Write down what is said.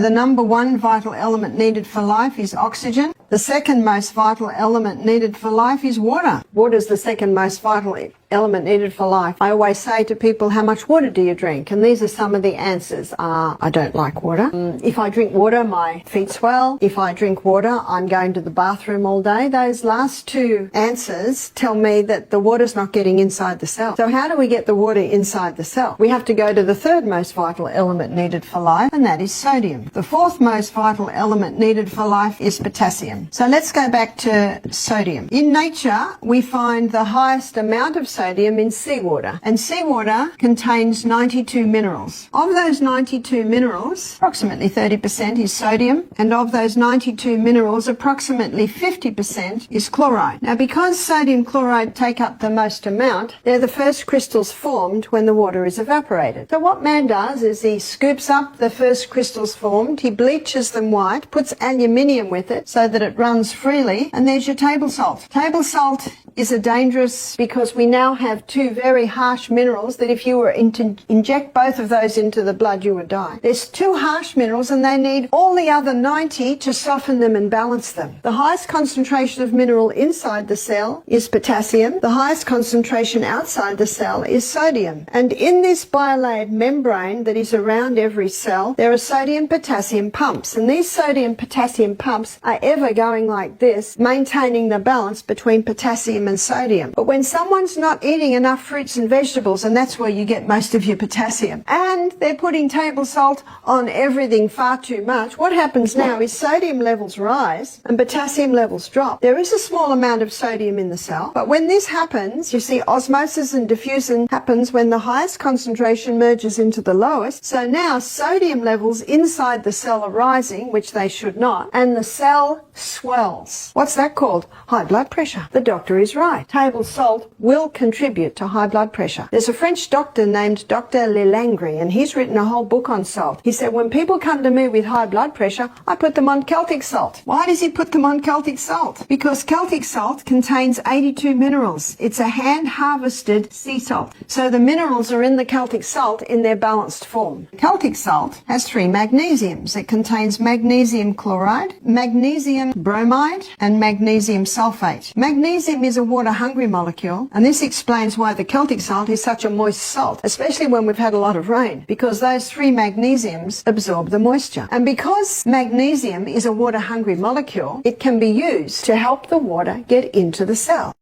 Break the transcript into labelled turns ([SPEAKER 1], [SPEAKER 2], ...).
[SPEAKER 1] The number one vital element needed for life is oxygen. The second most vital element needed for life is water. Water is the second most vital element needed for life. I always say to people, how much water do you drink? And these are some of the answers. I don't like water. If I drink water, my feet swell. If I drink water, I'm going to the bathroom all day. Those last two answers tell me that the water's not getting inside the cell. So how do we get the water inside the cell? We have to go to the third most vital element needed for life, and that is sodium. The fourth most vital element needed for life is potassium. So let's go back to sodium. In nature, we find the highest amount of sodium in seawater, and seawater contains 92 minerals. Of those 92 minerals, approximately 30% is sodium, and of those 92 minerals, approximately 50% is chloride. Now, because sodium chloride take up the most amount, they're the first crystals formed when the water is evaporated. So what man does is he scoops up the first crystals formed, he bleaches them white, puts aluminium with it so that it runs freely, and there's your table salt. Table salt is a dangerous, because we now have two very harsh minerals that if you were to inject both of those into the blood, you would die. There's two harsh minerals and they need all the other 90 to soften them and balance them. The highest concentration of mineral inside the cell is potassium. The highest concentration outside the cell is sodium. And in this bilayered membrane that is around every cell, there are sodium-potassium pumps. And these sodium-potassium pumps are ever going like this, maintaining the balance between potassium and sodium. But when someone's not eating enough fruits and vegetables, and that's where you get most of your potassium, and they're putting table salt on everything far too much, what happens now is sodium levels rise and potassium levels drop. There is a small amount of sodium in the cell, but when this happens, you see osmosis and diffusion happens when the highest concentration merges into the lowest. So now sodium levels inside the cell are rising, which they should not, and the cell swells. What's that called? High blood pressure. The doctor is right. Table salt will contribute to high blood pressure. There's a French doctor named Dr. Lelangre, and he's written a whole book on salt. He said, when people come to me with high blood pressure, I put them on Celtic salt. Why does he put them on Celtic salt? Because Celtic salt contains 82 minerals. It's a hand-harvested sea salt. So the minerals are in the Celtic salt in their balanced form. Celtic salt has 3 magnesiums. It contains magnesium chloride, magnesium bromide, and magnesium sulfate. Magnesium is a water-hungry molecule, and this explains why the Celtic salt is such a moist salt, especially when we've had a lot of rain, because those 3 magnesiums absorb the moisture. And because magnesium is a water-hungry molecule, it can be used to help the water get into the cell.